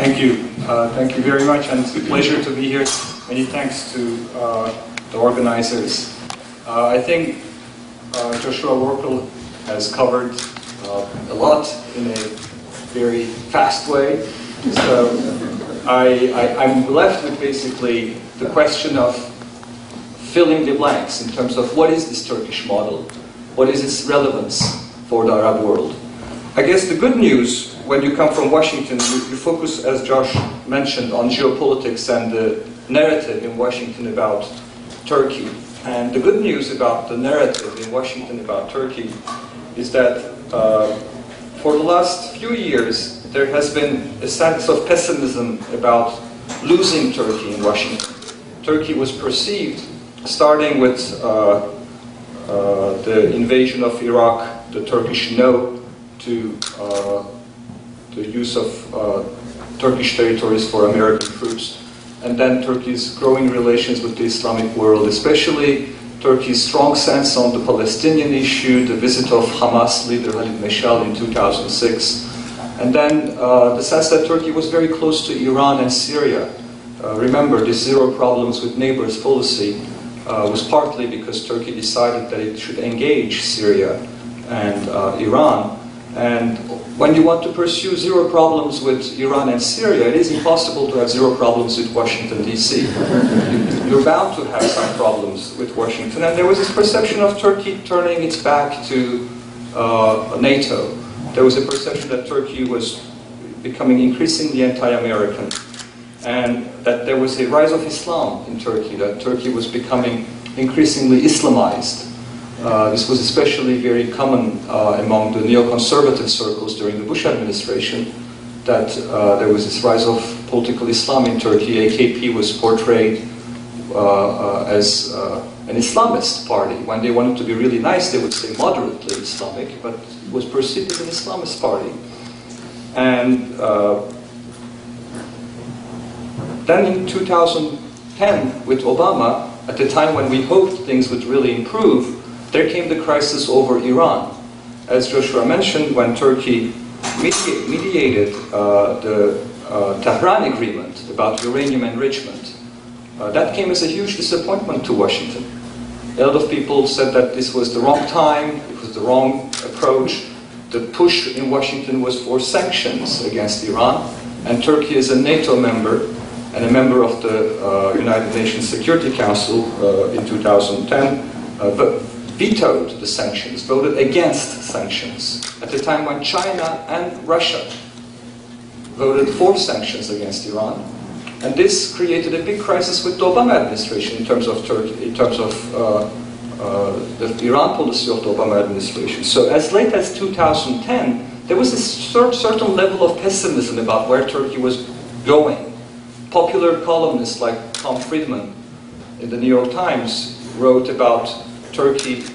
Thank you. Thank you very much, and it's a pleasure to be here. Many thanks to the organizers. I think Joshua Workel has covered a lot in a very fast way. So I'm left with basically the question of filling the blanks in terms of what is this Turkish model? What is its relevance for the Arab world? I guess the good news, when you come from Washington, you focus, as Josh mentioned, on geopolitics and the narrative in Washington about Turkey. And the good news about the narrative in Washington about Turkey is that for the last few years, there has been a sense of pessimism about losing Turkey in Washington. Turkey was perceived, starting with the invasion of Iraq, the Turkish no to the use of Turkish territories for American troops, and then Turkey's growing relations with the Islamic world, especially Turkey's strong sense on the Palestinian issue, the visit of Hamas leader Khalid Meshal in 2006, and then the sense that Turkey was very close to Iran and Syria. Remember, this zero problems with neighbors policy was partly because Turkey decided that it should engage Syria and Iran. And when you want to pursue zero problems with Iran and Syria, it is impossible to have zero problems with Washington, D.C. You're bound to have some problems with Washington. And there was this perception of Turkey turning its back to NATO. There was a perception that Turkey was becoming increasingly anti-American, and that there was a rise of Islam in Turkey, that Turkey was becoming increasingly Islamized. This was especially very common among the neoconservative circles during the Bush administration, that there was this rise of political Islam in Turkey. AKP was portrayed as an Islamist party. When they wanted to be really nice, they would say moderately Islamic, but it was perceived as an Islamist party. And then in 2010, with Obama, at the time when we hoped things would really improve, there came the crisis over Iran. As Joshua mentioned, when Turkey mediated the Tehran agreement about uranium enrichment, that came as a huge disappointment to Washington. A lot of people said that this was the wrong time, it was the wrong approach. The push in Washington was for sanctions against Iran, and Turkey is a NATO member and a member of the United Nations Security Council in 2010, vetoed the sanctions, voted against sanctions, at the time when China and Russia voted for sanctions against Iran. And this created a big crisis with the Obama administration in terms of Turkey, in terms of the Iran policy of the Obama administration. So as late as 2010, there was a certain level of pessimism about where Turkey was going. Popular columnists like Tom Friedman in the New York Times wrote about Turkey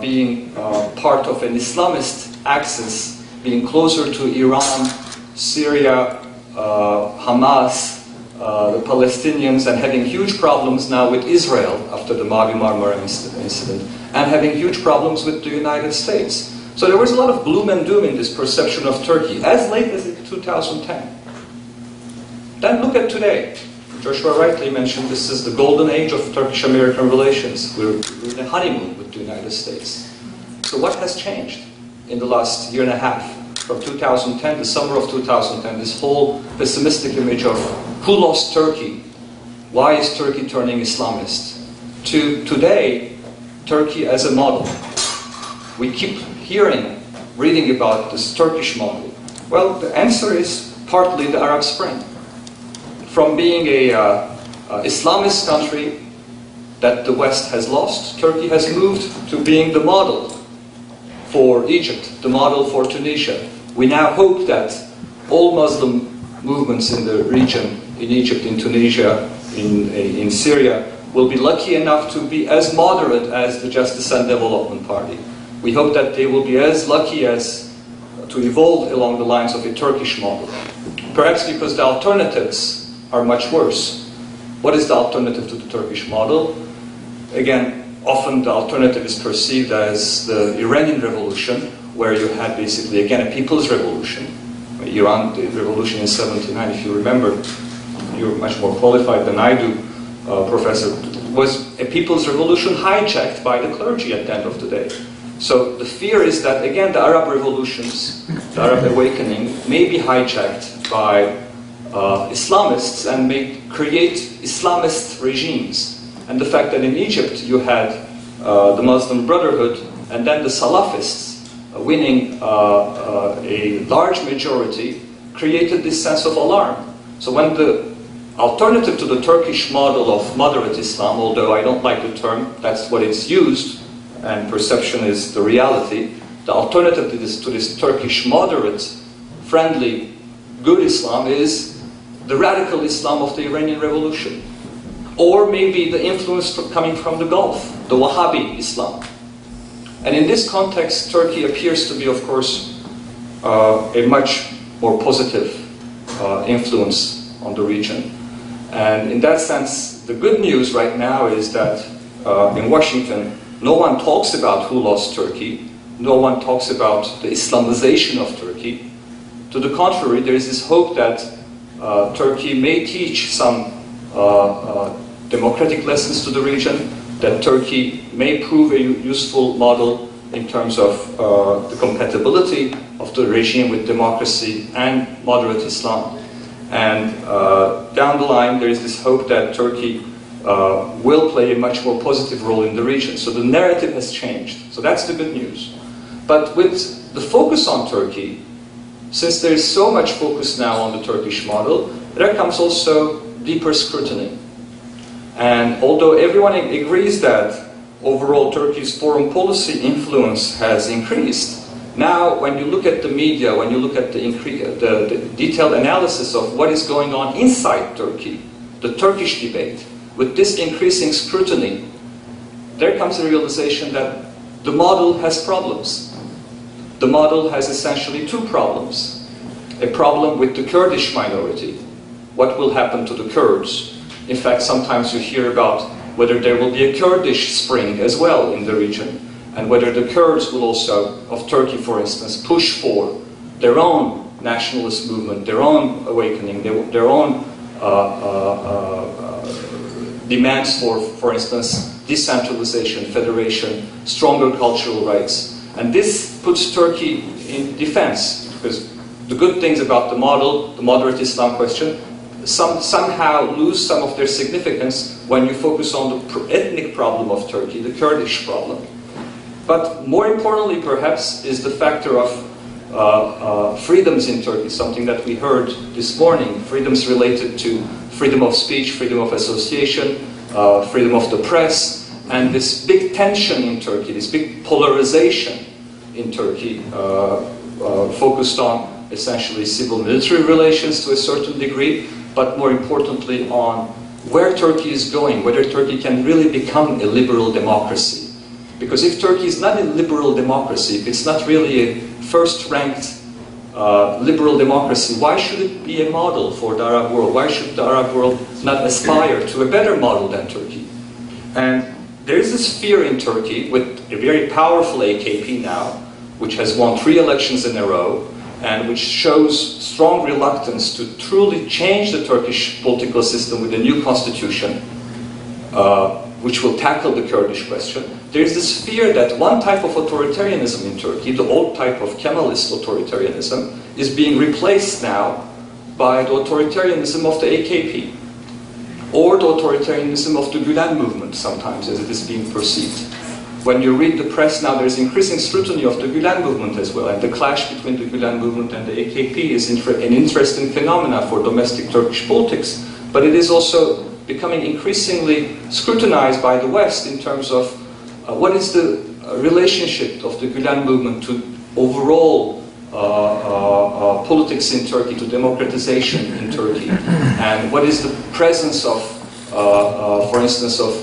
being part of an Islamist axis, being closer to Iran, Syria, Hamas, the Palestinians, and having huge problems now with Israel after the Mavi Marmara incident, and having huge problems with the United States. So there was a lot of gloom and doom in this perception of Turkey, as late as in 2010. Then look at today. Joshua rightly mentioned this is the golden age of Turkish-American relations. We're in a honeymoon with the United States. So what has changed in the last year and a half? From 2010, the summer of 2010, this whole pessimistic image of who lost Turkey? Why is Turkey turning Islamist? To today, Turkey as a model. We keep reading about this Turkish model. Well, the answer is partly the Arab Spring. From being an Islamist country that the West has lost, Turkey has moved to being the model for Egypt, the model for Tunisia. We now hope that all Muslim movements in the region, in Egypt, in Tunisia, in Syria, will be lucky enough to be as moderate as the Justice and Development Party. We hope that they will be as lucky as to evolve along the lines of a Turkish model. Perhaps because the alternatives are much worse. What is the alternative to the Turkish model? Again, often the alternative is perceived as the Iranian Revolution, where you had basically, again, a people's revolution, Iran, the revolution in 79, if you remember, you're much more qualified than I do, Professor, was a people's revolution hijacked by the clergy at the end of the day. So the fear is that, again, the Arab revolutions, the Arab awakening, may be hijacked by Islamists and may create Islamist regimes. And the fact that in Egypt you had the Muslim Brotherhood and then the Salafists winning a large majority created this sense of alarm. So when the alternative to the Turkish model of moderate Islam, although I don't like the term, that's what it's used, and perception is the reality, the alternative to this Turkish moderate, friendly, good Islam is the radical Islam of the Iranian Revolution. Or maybe the influence coming from the Gulf, the Wahhabi Islam. And in this context, Turkey appears to be, of course, a much more positive influence on the region. And in that sense, the good news right now is that in Washington, no one talks about who lost Turkey. No one talks about the Islamization of Turkey. To the contrary, there is this hope that Turkey may teach some democratic lessons to the region, that Turkey may prove a useful model in terms of the compatibility of the regime with democracy and moderate Islam. And down the line, there is this hope that Turkey will play a much more positive role in the region. So the narrative has changed. So that's the good news. But with the focus on Turkey, since there is so much focus now on the Turkish model, there comes also deeper scrutiny. And although everyone agrees that overall Turkey's foreign policy influence has increased, now when you look at the media, when you look at the detailed analysis of what is going on inside Turkey, the Turkish debate, with this increasing scrutiny, there comes a realization that the model has problems. The model has essentially two problems. A problem with the Kurdish minority. What will happen to the Kurds? In fact, sometimes you hear about whether there will be a Kurdish spring as well in the region, and whether the Kurds will also, of Turkey for instance, push for their own nationalist movement, their own awakening, their own demands for instance, decentralization, federation, stronger cultural rights. And this puts Turkey in defense, because the good things about the model, the moderate Islam question, somehow lose some of their significance when you focus on the ethnic problem of Turkey, the Kurdish problem. But more importantly, perhaps, is the factor of freedoms in Turkey, something that we heard this morning, freedoms related to freedom of speech, freedom of association, freedom of the press, and this big tension in Turkey, this big polarization in Turkey, focused on essentially civil-military relations to a certain degree, but more importantly on where Turkey is going, whether Turkey can really become a liberal democracy. Because if Turkey is not a liberal democracy, if it's not really a first-ranked liberal democracy, why should it be a model for the Arab world? Why should the Arab world not aspire to a better model than Turkey? And there is this fear in Turkey with a very powerful AKP now, which has won 3 elections in a row, and which shows strong reluctance to truly change the Turkish political system with a new constitution, which will tackle the Kurdish question. There is this fear that one type of authoritarianism in Turkey, the old type of Kemalist authoritarianism, is being replaced now by the authoritarianism of the AKP, or the authoritarianism of the Gülen movement sometimes, as it is being perceived. When you read the press now, there's increasing scrutiny of the Gülen movement as well, and the clash between the Gülen movement and the AKP is an interesting phenomena for domestic Turkish politics, but it is also becoming increasingly scrutinized by the West in terms of what is the relationship of the Gülen movement to overall politics in Turkey, to democratization in Turkey, and what is the presence of, for instance, of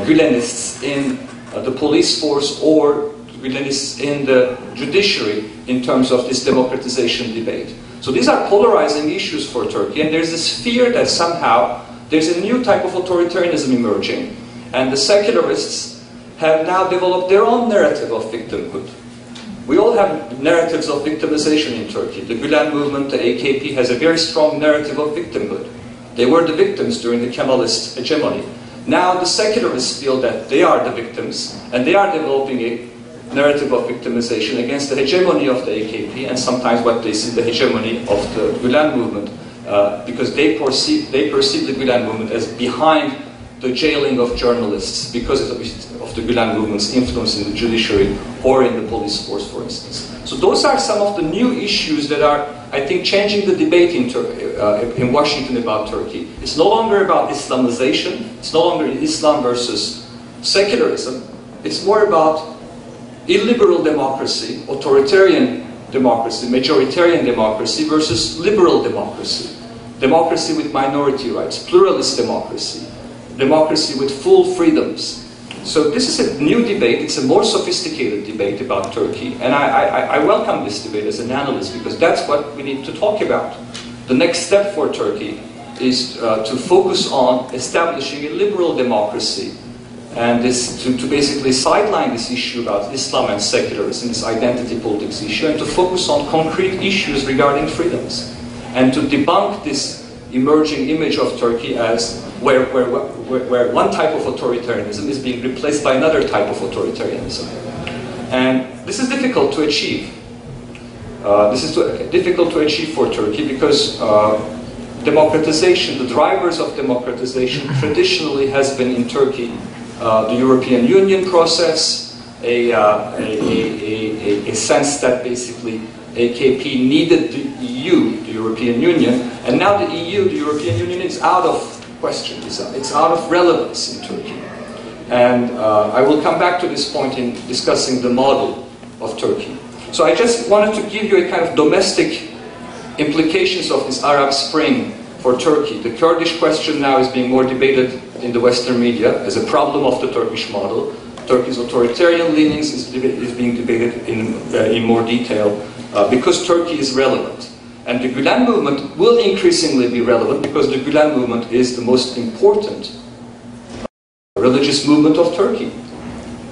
Gülenists in the police force or Gülenists in the judiciary in terms of this democratization debate. So these are polarizing issues for Turkey, and there's this fear that somehow there's a new type of authoritarianism emerging, and the secularists have now developed their own narrative of victimhood. We all have narratives of victimization in Turkey. The Gülen movement, the AKP, has a very strong narrative of victimhood. They were the victims during the Kemalist hegemony. Now the secularists feel that they are the victims, and they are developing a narrative of victimization against the hegemony of the AKP, and sometimes what they see the hegemony of the Gülen movement, because they perceive the Gülen movement as behind the jailing of journalists because of the Gülen movement's influence in the judiciary or in the police force, for instance. So those are some of the new issues that are, I think, changing the debate in Washington about Turkey. It's no longer about Islamization. It's no longer Islam versus secularism. It's more about illiberal democracy, authoritarian democracy, majoritarian democracy versus liberal democracy. Democracy with minority rights, pluralist democracy, democracy with full freedoms. So this is a new debate. It's a more sophisticated debate about Turkey. And I welcome this debate as an analyst because that's what we need to talk about. The next step for Turkey is to focus on establishing a liberal democracy and to basically sideline this issue about Islam and secularism, this identity politics issue, and to focus on concrete issues regarding freedoms, and to debunk this emerging image of Turkey as where one type of authoritarianism is being replaced by another type of authoritarianism. And this is difficult to achieve. This is difficult to achieve for Turkey because democratization, the drivers of democratization traditionally has been in Turkey the European Union process, a sense that basically AKP needed the EU, the European Union, and now the EU, the European Union, is out of question, it's out of relevance in Turkey. And I will come back to this point in discussing the model of Turkey. So I just wanted to give you a kind of domestic implications of this Arab Spring for Turkey. The Kurdish question now is being more debated in the Western media as a problem of the Turkish model. Turkey's authoritarian leanings is being debated in more detail because Turkey is relevant. And the Gülen movement will increasingly be relevant because the Gülen movement is the most important religious movement of Turkey.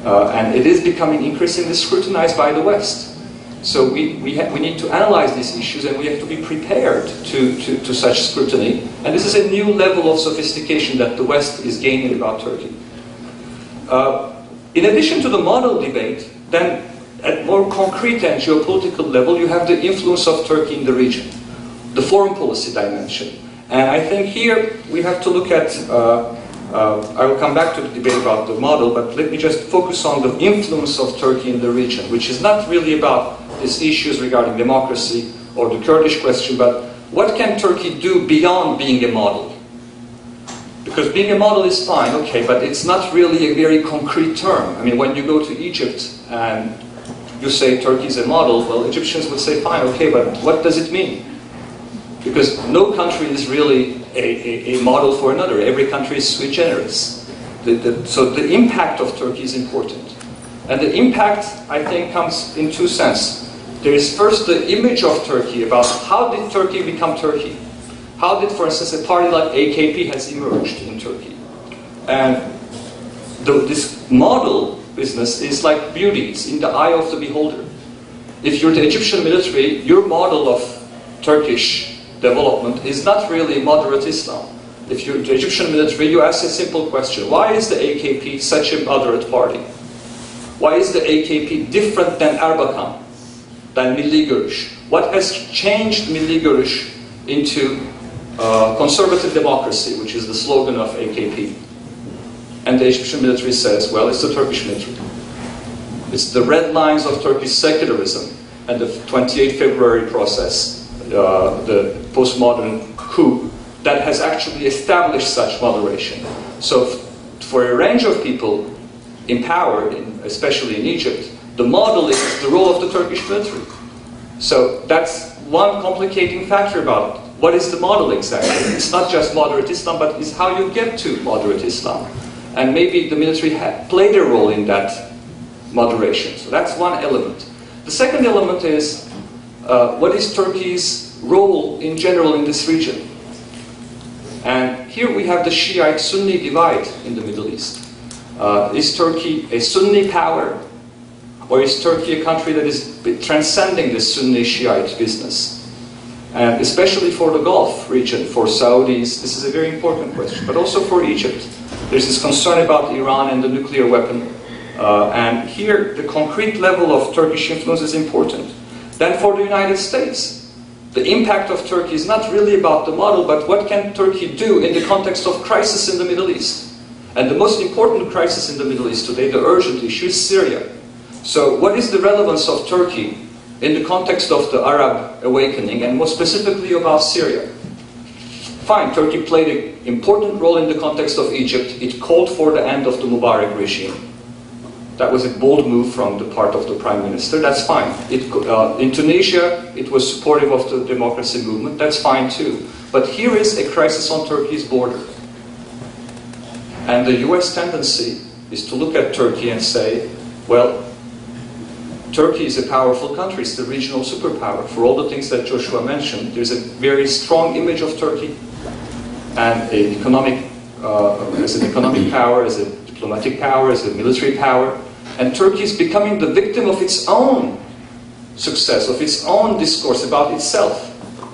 And it is becoming increasingly scrutinized by the West. So we need to analyze these issues, and we have to be prepared to such scrutiny. And this is a new level of sophistication that the West is gaining about Turkey. In addition to the model debate, then at more concrete and geopolitical level, you have the influence of Turkey in the region, the foreign policy dimension. And I think here we have to look at, I will come back to the debate about the model, but let me just focus on the influence of Turkey in the region, which is not really about these issues regarding democracy or the Kurdish question, but what can Turkey do beyond being a model? Because being a model is fine, okay, but it's not really a very concrete term. I mean, when you go to Egypt and you say Turkey is a model, well, Egyptians would say, fine, okay, but what does it mean? Because no country is really a model for another. Every country is sui generis. So the impact of Turkey is important. And the impact, I think, comes in two senses. There is first the image of Turkey about how did Turkey become Turkey? How did, for instance, a party like AKP has emerged in Turkey? And this model business is like beauty. It's in the eye of the beholder. If you're the Egyptian military, your model of Turkish development is not really moderate Islam. If you're the Egyptian military, you ask a simple question. Why is the AKP such a moderate party? Why is the AKP different than Erbakan, than Milli Görüş? What has changed Milli Görüş into conservative democracy, which is the slogan of AKP? And the Egyptian military says, well, it's the Turkish military. It's the red lines of Turkish secularism and the 28 February process, the postmodern coup, that has actually established such moderation. So for a range of people in power, especially in Egypt, the model is the role of the Turkish military. So that's one complicating factor about what is the model exactly. It's not just moderate Islam, but it's how you get to moderate Islam. And maybe the military played a role in that moderation. So that's one element. The second element is what is Turkey's role in general in this region? And here we have the Shiite-Sunni divide in the Middle East. Is Turkey a Sunni power? Or is Turkey a country that is transcending this Sunni-Shiite business? And especially for the Gulf region, for Saudis, this is a very important question. But also for Egypt. There's this concern about Iran and the nuclear weapon. And here, the concrete level of Turkish influence is important. Then for the United States, the impact of Turkey is not really about the model, but what can Turkey do in the context of crisis in the Middle East? And the most important crisis in the Middle East today, the urgent issue, is Syria. So what is the relevance of Turkey in the context of the Arab awakening, and more specifically about Syria? Fine, Turkey played an important role in the context of Egypt. It called for the end of the Mubarak regime. That was a bold move from the part of the Prime Minister. That's fine. In Tunisia, it was supportive of the democracy movement. That's fine too. But here is a crisis on Turkey's border. And the US tendency is to look at Turkey and say, well, Turkey is a powerful country. It's the regional superpower. For all the things that Joshua mentioned, there's a very strong image of Turkey and as an economic power, as a diplomatic power, as a military power. And Turkey is becoming the victim of its own success, of its own discourse about itself.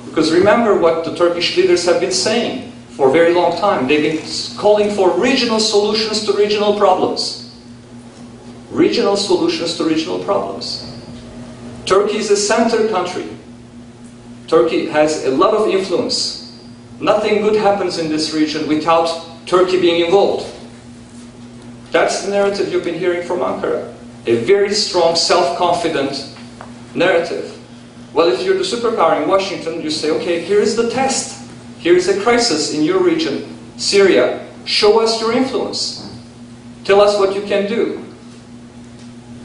Because remember what the Turkish leaders have been saying for a very long time. They've been calling for regional solutions to regional problems. Regional solutions to regional problems. Turkey is a center country. Turkey has a lot of influence. Nothing good happens in this region without Turkey being involved. That's the narrative you've been hearing from Ankara. A very strong, self-confident narrative. Well, if you're the superpower in Washington, you say, okay, here is the test. Here is a crisis in your region, Syria. Show us your influence. Tell us what you can do.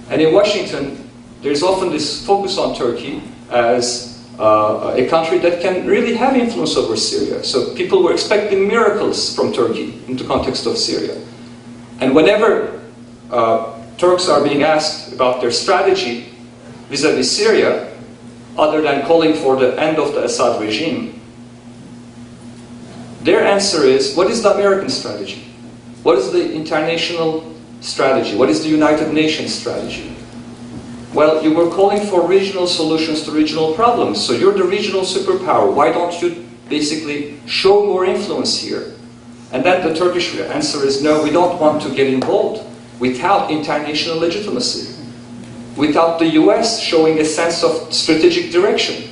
And in Washington, there's often this focus on Turkey as a country that can really have influence over Syria. So people were expecting miracles from Turkey in the context of Syria. And whenever Turks are being asked about their strategy vis-à-vis Syria, other than calling for the end of the Assad regime, their answer is, what is the American strategy? What is the international strategy? What is the United Nations strategy? Well, you were calling for regional solutions to regional problems, so you're the regional superpower. Why don't you basically show more influence here? And then the Turkish answer is, no, we don't want to get involved without international legitimacy, without the US showing a sense of strategic direction.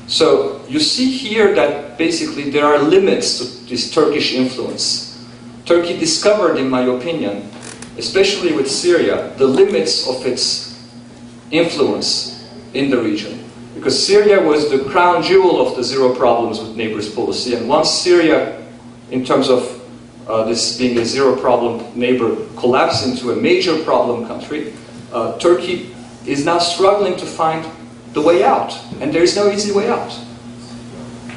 So you see here that basically there are limits to this Turkish influence. Turkey discovered, in my opinion, especially with Syria, the limits of its influence in the region. Because Syria was the crown jewel of the zero problems with neighbors policy, and once Syria, in terms of this being a zero problem neighbor, collapsed into a major problem country, Turkey is now struggling to find the way out, and there is no easy way out.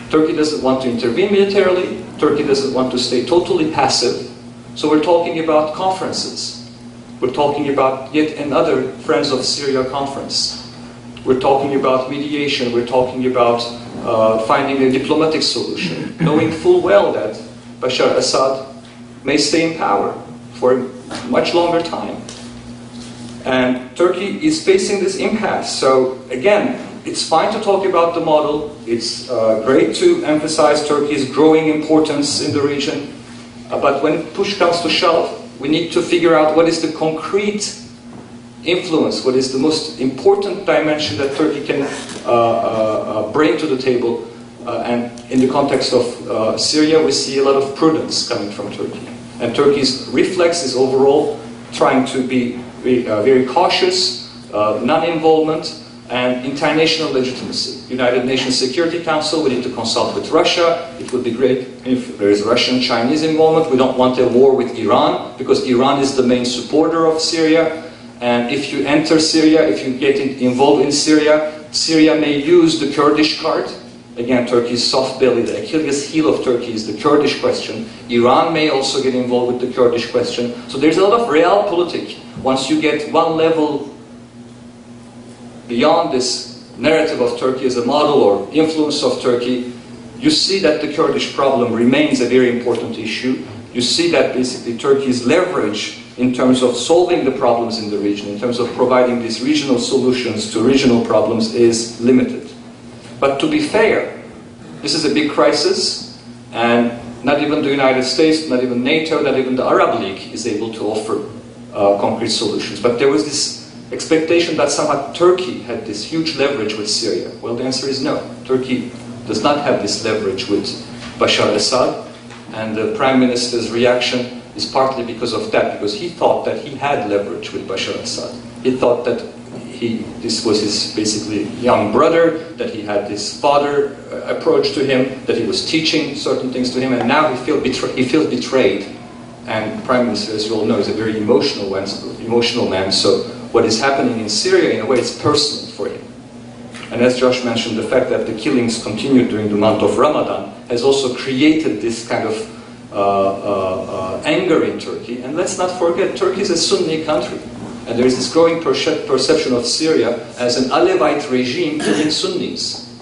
Turkey doesn't want to intervene militarily, Turkey doesn't want to stay totally passive, so we're talking about conferences. We're talking about yet another Friends of Syria conference. We're talking about mediation, we're talking about finding a diplomatic solution, knowing full well that Bashar Assad may stay in power for a much longer time. And Turkey is facing this impasse. So again, it's fine to talk about the model. It's great to emphasize Turkey's growing importance in the region. But when push comes to shove, we need to figure out what is the concrete influence, what is the most important dimension that Turkey can bring to the table. And in the context of Syria, we see a lot of prudence coming from Turkey. And Turkey's reflex is overall trying to be very cautious, non-involvement, and international legitimacy. United Nations Security Council, we need to consult with Russia. It would be great if there is Russian-Chinese involvement. We don't want a war with Iran, because Iran is the main supporter of Syria. And if you enter Syria, if you get involved in Syria, Syria may use the Kurdish card. Again, Turkey's soft belly, the Achilles heel of Turkey is the Kurdish question. Iran may also get involved with the Kurdish question. So there's a lot of realpolitik. Once you get one level beyond this narrative of Turkey as a model or influence of Turkey, you see that the Kurdish problem remains a very important issue. You see that basically Turkey's leverage in terms of solving the problems in the region, in terms of providing these regional solutions to regional problems, is limited. But to be fair, this is a big crisis, and not even the United States, not even NATO, not even the Arab League is able to offer concrete solutions. But there was this expectation that somehow Turkey had this huge leverage with Syria. Well, the answer is no. Turkey does not have this leverage with Bashar al-Assad, and the Prime Minister's reaction is partly because of that, because he thought that he had leverage with Bashar al-Assad. He thought that this was his basically young brother, that he had this father approach to him, that he was teaching certain things to him, and now he feels betrayed. And Prime Minister, as you all know, is a very emotional man, so what is happening in Syria, in a way, is personal for him. And as Josh mentioned, the fact that the killings continued during the month of Ramadan has also created this kind of anger in Turkey. And let's not forget, Turkey is a Sunni country. And there is this growing perception of Syria as an Alevite regime killing Sunnis.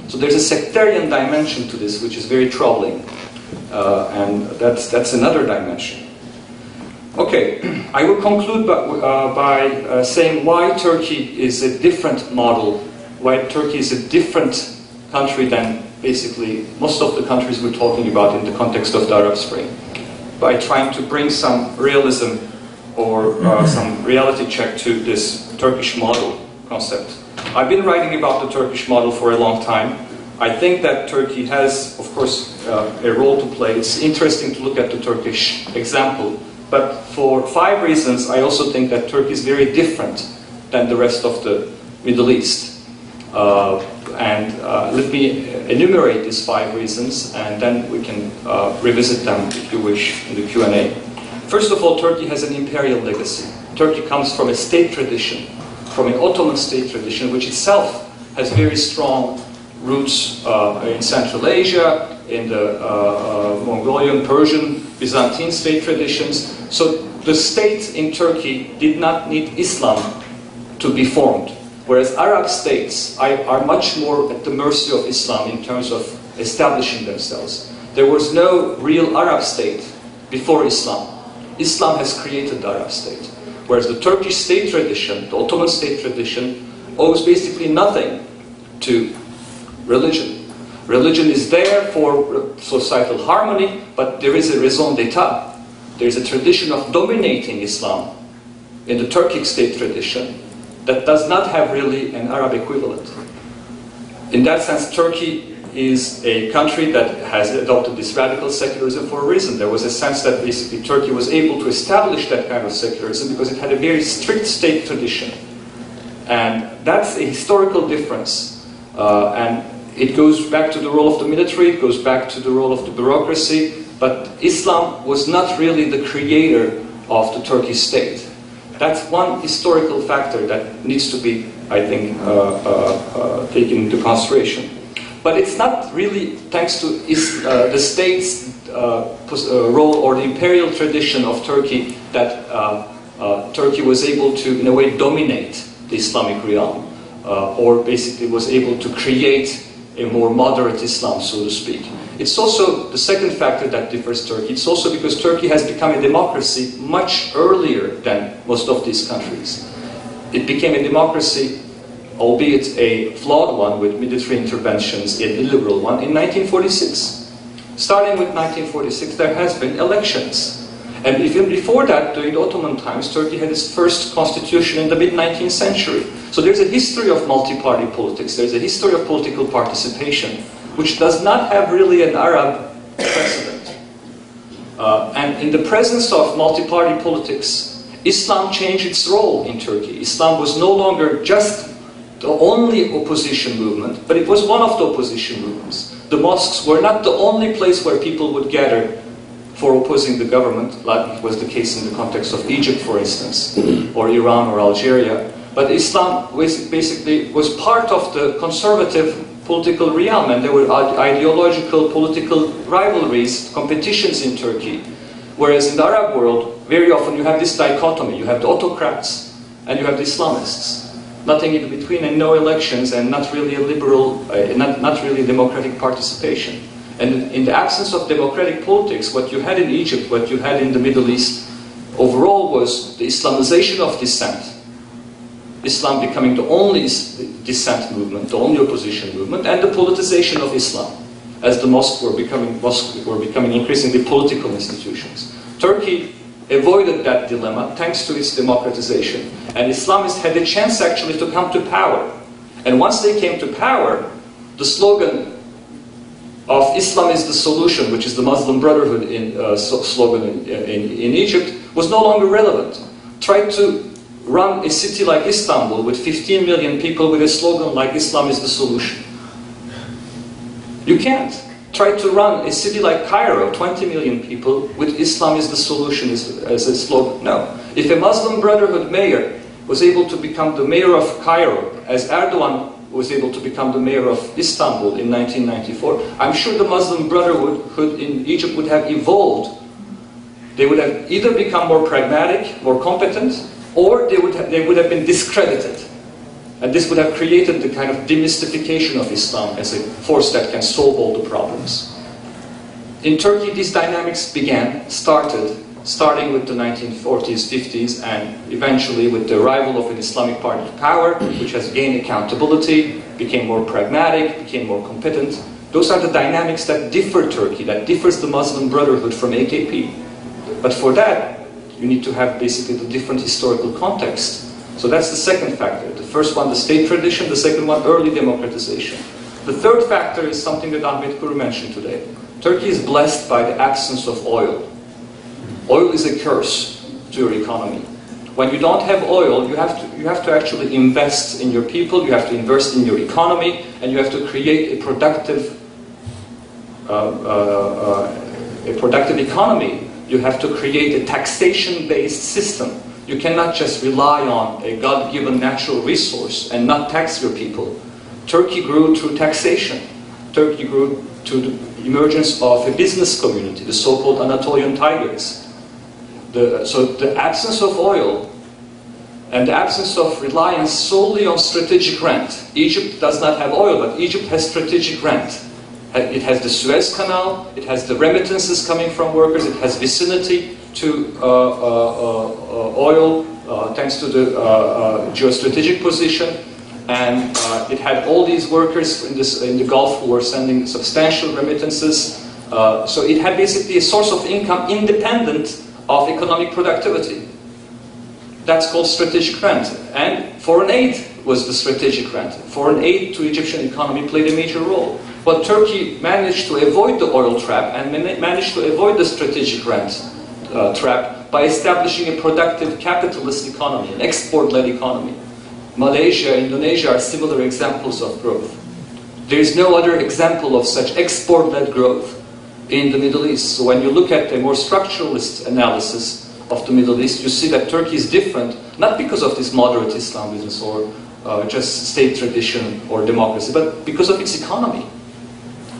So there's a sectarian dimension to this, which is very troubling. And that's another dimension. Okay, I will conclude by saying why Turkey is a different model, why Turkey is a different country than basically most of the countries we're talking about in the context of the Arab Spring, by trying to bring some realism or some reality check to this Turkish model concept. I've been writing about the Turkish model for a long time. I think that Turkey has, of course, a role to play. It's interesting to look at the Turkish example, but for 5 reasons, I also think that Turkey is very different than the rest of the Middle East. Let me enumerate these 5 reasons, and then we can revisit them, if you wish, in the Q&A. First of all, Turkey has an imperial legacy. Turkey comes from a state tradition, from an Ottoman state tradition, which itself has very strong roots in Central Asia, in the Mongolian, Persian, Byzantine state traditions. So the state in Turkey did not need Islam to be formed, whereas Arab states are much more at the mercy of Islam in terms of establishing themselves. There was no real Arab state before Islam. Islam has created the Arab state, whereas the Turkish state tradition, the Ottoman state tradition, owes basically nothing to religion. Religion is there for societal harmony, but there is a raison d'etat. There is a tradition of dominating Islam in the Turkic state tradition that does not have really an Arab equivalent. In that sense, Turkey is a country that has adopted this radical secularism for a reason. There was a sense that basically Turkey was able to establish that kind of secularism because it had a very strict state tradition. And that's a historical difference. And it goes back to the role of the military, it goes back to the role of the bureaucracy, but Islam was not really the creator of the Turkish state. That's one historical factor that needs to be, I think, taken into consideration. But it's not really thanks to the state's role or the imperial tradition of Turkey that Turkey was able to, in a way, dominate the Islamic realm, or basically was able to create a more moderate Islam, so to speak. It's also the second factor that differs Turkey. It's also because Turkey has become a democracy much earlier than most of these countries. It became a democracy, albeit a flawed one with military interventions, an illiberal one, in 1946. Starting with 1946, there has been elections. And even before that, during the Ottoman times, Turkey had its first constitution in the mid-19th century. So there's a history of multi-party politics. There's a history of political participation, which does not have really an Arab precedent. And in the presence of multi-party politics, Islam changed its role in Turkey. Islam was no longer just the only opposition movement, but it was one of the opposition movements. The mosques were not the only place where people would gather for opposing the government, like it was the case in the context of Egypt, for instance, or Iran or Algeria. But Islam basically was part of the conservative political realm, and there were ideological, political rivalries, competitions in Turkey. Whereas in the Arab world, very often you have this dichotomy. You have the autocrats and you have the Islamists. Nothing in between, and no elections, and not really a liberal, not really democratic participation. And in the absence of democratic politics, what you had in Egypt, what you had in the Middle East, overall was the Islamization of dissent. Islam becoming the only dissent movement, the only opposition movement, and the politicization of Islam, as the mosques were becoming increasingly political institutions. Turkey avoided that dilemma thanks to its democratization, and Islamists had a chance actually to come to power. And once they came to power, the slogan of Islam is the solution, which is the Muslim Brotherhood slogan in Egypt, was no longer relevant. Tried to run a city like Istanbul with 15 million people with a slogan like Islam is the solution. You can't. Try to run a city like Cairo, 20 million people, with Islam is the solution as a slogan. No. If a Muslim Brotherhood mayor was able to become the mayor of Cairo, as Erdogan was able to become the mayor of Istanbul in 1994, I'm sure the Muslim Brotherhood in Egypt would have evolved. They would have either become more pragmatic, more competent, or they would have been discredited. And this would have created the kind of demystification of Islam as a force that can solve all the problems. In Turkey, these dynamics starting with the 1940s, 50s, and eventually with the arrival of an Islamic party to power, which has gained accountability, became more pragmatic, became more competent. Those are the dynamics that differ Turkey, that differs the Muslim Brotherhood from AKP. But for that, you need to have basically the different historical context. So that's the second factor. The first one, the state tradition. The second one, early democratization. The third factor is something that Ahmet Kuru mentioned today. Turkey is blessed by the absence of oil. Oil is a curse to your economy. When you don't have oil, you have to actually invest in your people, you have to invest in your economy, and you have to create a productive economy. You have to create a taxation-based system. You cannot just rely on a God-given natural resource and not tax your people. Turkey grew through taxation. Turkey grew through the emergence of a business community, the so-called Anatolian Tigers. So the absence of oil and the absence of reliance solely on strategic rent. Egypt does not have oil, but Egypt has strategic rent. It has the Suez Canal, it has the remittances coming from workers, it has vicinity to oil thanks to the geostrategic position, and it had all these workers in the Gulf who were sending substantial remittances. So it had basically a source of income independent of economic productivity. That's called strategic rent. And foreign aid was the strategic rent. Foreign aid to Egyptian economy played a major role. But Turkey managed to avoid the oil trap and managed to avoid the strategic rent trap by establishing a productive capitalist economy, an export-led economy. Malaysia, Indonesia are similar examples of growth. There is no other example of such export-led growth in the Middle East. So when you look at a more structuralist analysis of the Middle East, you see that Turkey is different, not because of this moderate Islamism or just state tradition or democracy, but because of its economy.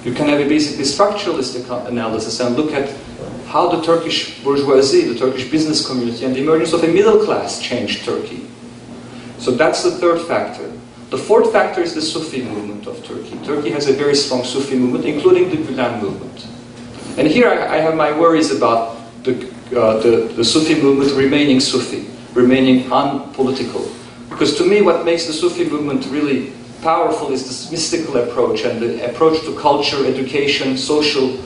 You can have a basically structuralist analysis and look at how the Turkish bourgeoisie, the Turkish business community, and the emergence of a middle class changed Turkey. So that's the third factor. The fourth factor is the Sufi movement of Turkey. Turkey has a very strong Sufi movement, including the Gülen movement. And here I have my worries about the Sufi movement remaining Sufi, remaining unpolitical. Because to me what makes the Sufi movement really powerful is this mystical approach and the approach to culture, education, social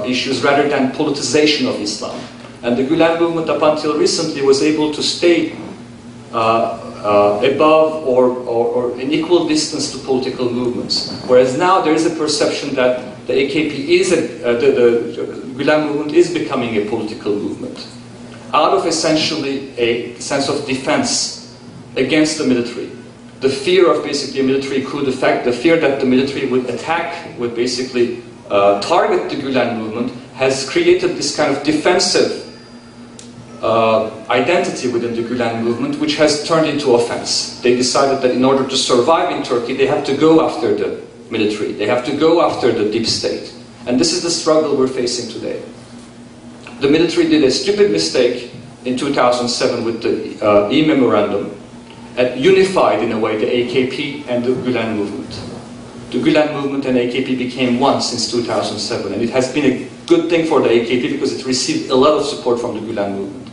issues rather than politicization of Islam. And the Gülen movement up until recently was able to stay above or in equal distance to political movements. Whereas now there is a perception that the AKP is, the Gülen movement is becoming a political movement. Out of essentially a sense of defense against the military. The fear of basically a military coup d'etat, the fear that the military would attack, would basically target the Gülen movement, has created this kind of defensive identity within the Gülen movement, which has turned into offense. They decided that in order to survive in Turkey, they have to go after the military. They have to go after the deep state. And this is the struggle we're facing today. The military did a stupid mistake in 2007 with the e-memorandum and unified in a way the AKP and the Gülen movement. The Gülen movement and AKP became one since 2007, and it has been a good thing for the AKP because it received a lot of support from the Gülen movement.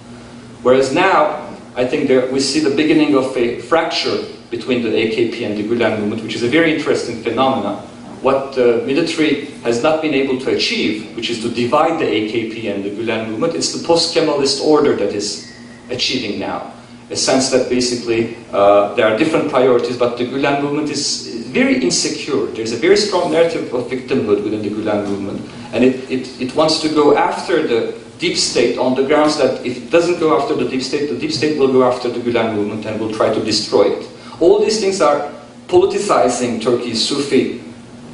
Whereas now, I think we see the beginning of a fracture between the AKP and the Gülen movement, which is a very interesting phenomenon. What the military has not been able to achieve, which is to divide the AKP and the Gülen movement, it's the post-Kemalist order that is achieving now. A sense that basically there are different priorities, but the Gülen movement is very insecure. There's a very strong narrative of victimhood within the Gülen movement, and it wants to go after the deep state on the grounds that if it doesn't go after the deep state will go after the Gülen movement and will try to destroy it. All these things are politicizing Turkey's Sufi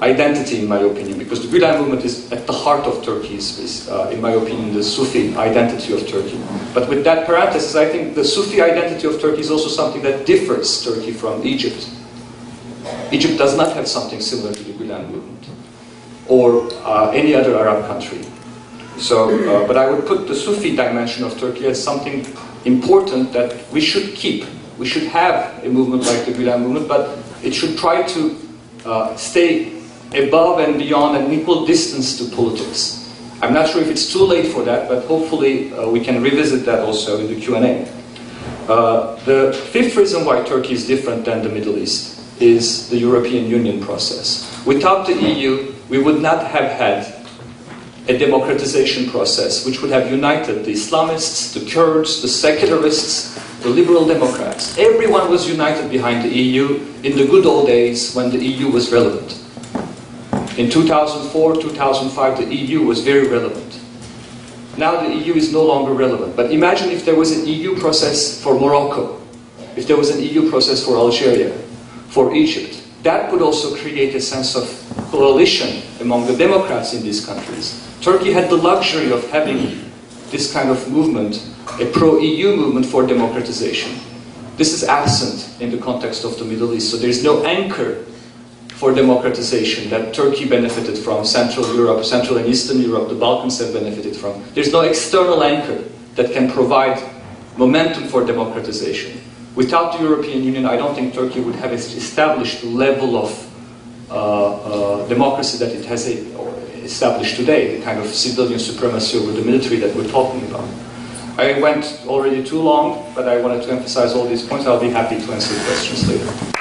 identity, in my opinion, because the Gülen movement is at the heart of Turkey's, in my opinion, the Sufi identity of Turkey. But with that parenthesis, I think the Sufi identity of Turkey is also something that differs Turkey from Egypt. Egypt does not have something similar to the Gülen movement, or any other Arab country. So, but I would put the Sufi dimension of Turkey as something important that we should keep. We should have a movement like the Gülen movement, but it should try to stay above and beyond an equal distance to politics. I'm not sure if it's too late for that, but hopefully we can revisit that also in the Q&A. The fifth reason why Turkey is different than the Middle East is the European Union process. Without the EU, we would not have had a democratization process which would have united the Islamists, the Kurds, the secularists, the liberal Democrats. Everyone was united behind the EU in the good old days when the EU was relevant. In 2004, 2005, the EU was very relevant. Now the EU is no longer relevant. But imagine if there was an EU process for Morocco, if there was an EU process for Algeria, for Egypt. That would also create a sense of coalition among the Democrats in these countries. Turkey had the luxury of having this kind of movement, a pro-EU movement for democratization. This is absent in the context of the Middle East, so there is no anchor for democratization that Turkey benefited from, Central Europe, Central and Eastern Europe, the Balkans have benefited from. There's no external anchor that can provide momentum for democratization. Without the European Union, I don't think Turkey would have established the level of democracy that it has established today, the kind of civilian supremacy over the military that we're talking about. I went already too long, but I wanted to emphasize all these points. I'll be happy to answer questions later.